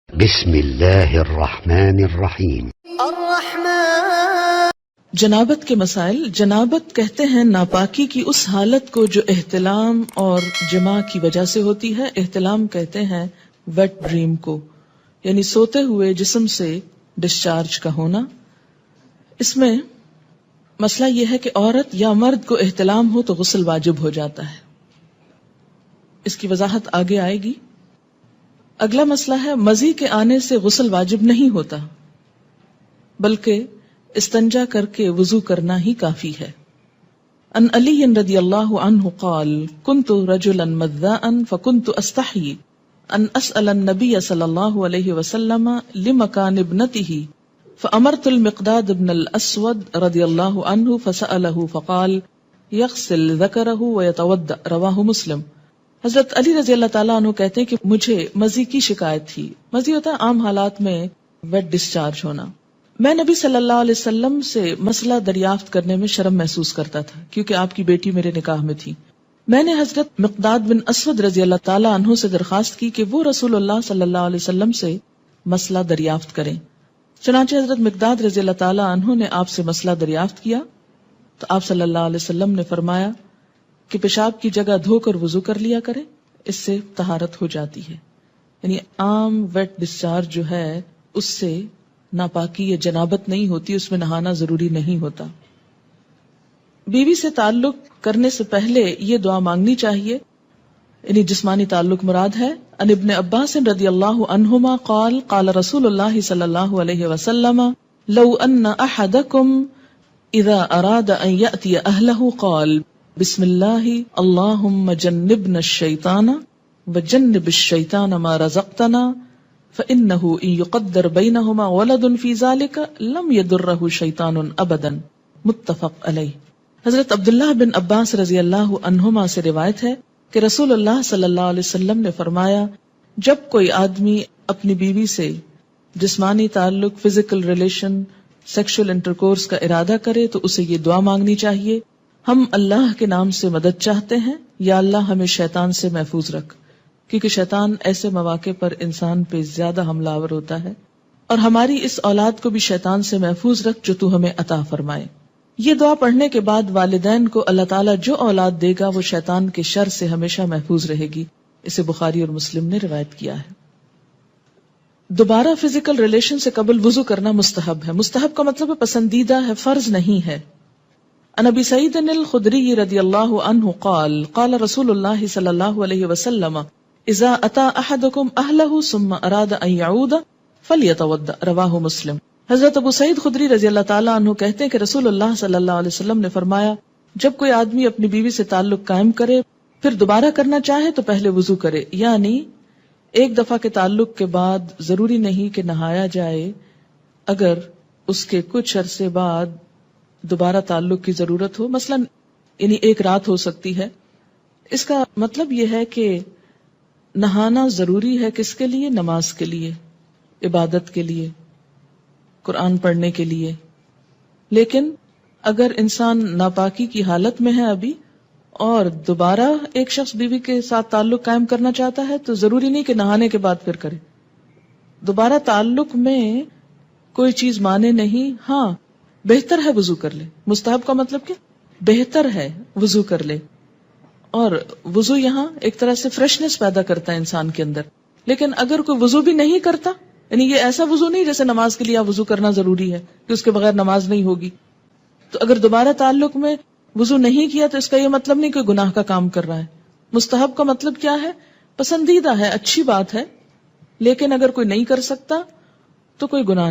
بسم اللہ الرحمن الرحیم۔ جنابت کے مسائل۔ جنابت کہتے ہیں ناپاکی کی اس حالت کو جو احتلام اور جماع کی وجہ سے ہوتی ہے۔ احتلام کہتے ہیں ویٹ ڈریم کو، یعنی سوتے ہوئے جسم سے ڈسچارج کا ہونا۔ اس میں مسئلہ یہ ہے کہ عورت یا مرد کو احتلام ہو تو غسل واجب ہو جاتا ہے، اس کی وضاحت آگے آئے گی۔ اگلا مسئلہ ہے مزی کے آنے سے غسل واجب نہیں ہوتا، بلکہ استنجا کر کے وضو کرنا ہی کافی ہے۔ ان علی رضی اللہ عنہ قال كنت رجلا مذاء فكنت استحيي ان اسأل النبي صلی اللہ علیہ وسلم لمكان ابنته فامرت المقداد بن الاسود رضی اللہ عنہ فسأله فقال يغسل ذكره ويتوضأ رواہ مسلم۔ حضرت علی رضی اللہ تعالیٰ عنہ کہتے ہیں کہ مجھے مزی کی شکایت تھی۔ مزی ہوتا ہے عام حالات میں ویٹ ڈسچارج ہونا۔ میں نبی صلی اللہ علیہ وسلم سے مسئلہ دریافت کرنے میں شرم محسوس کرتا تھا، کیونکہ آپ کی بیٹی میرے نکاح میں تھی۔ میں نے حضرت مقداد بن اسود رضی اللہ تعالیٰ عنہ سے درخواست کی کہ وہ رسول اللہ صلی اللہ علیہ وسلم سے مسئلہ دریافت کریں۔ چنانچہ حضرت مقداد رضی اللہ تعالیٰ عنہ نے آپ سے مسئلہ دریافت کیا تو آپ صلی اللہ علیہ وسلم نے فرمایا کہ پیشاب کی جگہ دھو کر وضو کر لیا کرے، اس سے طہارت ہو جاتی ہے۔ یعنی عام ویٹ ڈسچارج جو ہے اس سے ناپاکی یا جنابت نہیں ہوتی، اس میں نہانا ضروری نہیں ہوتا۔ بیوی سے تعلق کرنے سے پہلے یہ دعا مانگنی چاہیے، یعنی جسمانی تعلق مراد ہے۔ ان ابن عباس رضی اللہ عنہما قال قال رسول اللہ صلی اللہ علیہ وسلم لو ان احدکم اذا اراد ان یأتی اہلہ قال بسم اللہ اللہم جنبنا الشیطان وجنب الشیطان ما رزقتنا فإنه إن يقدر بينهما ولد في ذلك لم يضره شيطان ابدا، متفق علیہ۔ حضرت عبداللہ بن عباس رضی اللہ عنہما سے روایت ہے کہ رسول اللہ صلی اللہ علیہ وسلم نے فرمایا جب کوئی آدمی اپنی بیوی سے جسمانی تعلق، فزیکل ریلیشن، سیکشل انٹرکورس کا ارادہ کرے تو اسے یہ دعا مانگنی چاہیے، ہم اللہ کے نام سے مدد چاہتے ہیں، یا اللہ ہمیں شیطان سے محفوظ رکھ، کیونکہ شیطان ایسے مواقع پر انسان پہ زیادہ حملہ آور ہوتا ہے، اور ہماری اس اولاد کو بھی شیطان سے محفوظ رکھ جو تو ہمیں عطا فرمائے۔ یہ دعا پڑھنے کے بعد والدین کو اللہ تعالیٰ جو اولاد دے گا وہ شیطان کے شر سے ہمیشہ محفوظ رہے گی۔ اسے بخاری اور مسلم نے روایت کیا ہے۔ دوبارہ فزیکل ریلیشن سے قبل وضو کرنا مستحب ہے۔ مستحب کا مطلب ہے پسندیدہ ہے، فرض نہیں ہے۔ عن ابی سعید الخدری رضی اللہ عنہ قال قال رسول اللہ صلی اللہ علیہ وسلم اذا اتى احدكم اهله ثم اراد ان يعود فليتوضا رواہ مسلم۔ حضرت ابو سعید خدری رضی اللہ تعالیٰ عنہ کہتے ہیں کہ رسول اللہ صلی اللہ علیہ وسلم نے فرمایا جب کوئی آدمی اپنی بیوی سے تعلق قائم کرے پھر دوبارہ کرنا چاہے تو پہلے وضو کرے، یعنی ایک دفعہ کے تعلق کے بعد ضروری نہیں کہ نہایا جائے، اگر اس کے کچھ عرصے بعد دوبارہ تعلق کی ضرورت ہو، مثلا یعنی ایک رات ہو سکتی ہے۔ اس کا مطلب یہ ہے کہ نہانا ضروری ہے کس کے لیے؟ نماز کے لیے، عبادت کے لیے، قرآن پڑھنے کے لیے۔ لیکن اگر انسان ناپاکی کی حالت میں ہے ابھی اور دوبارہ ایک شخص بیوی کے ساتھ تعلق قائم کرنا چاہتا ہے تو ضروری نہیں کہ نہانے کے بعد پھر کرے۔ دوبارہ تعلق میں کوئی چیز مانے نہیں، ہاں بہتر ہے وضو کر لے۔ مستحب کا مطلب کیا؟ بہتر ہے وضو کر لے، اور وضو یہاں ایک طرح سے فریشنس پیدا کرتا ہے انسان کے اندر۔ لیکن اگر کوئی وضو بھی نہیں کرتا، یعنی یہ ایسا وضو نہیں جیسے نماز کے لیے وضو کرنا ضروری ہے کہ اس کے بغیر نماز نہیں ہوگی، تو اگر دوبارہ تعلق میں وضو نہیں کیا تو اس کا یہ مطلب نہیں کہ گناہ کا کام کر رہا ہے۔ مستحب کا مطلب کیا ہے؟ پسندیدہ ہے، اچھی بات ہے، لیکن اگر کوئی نہیں کر سکتا تو کوئی گناہ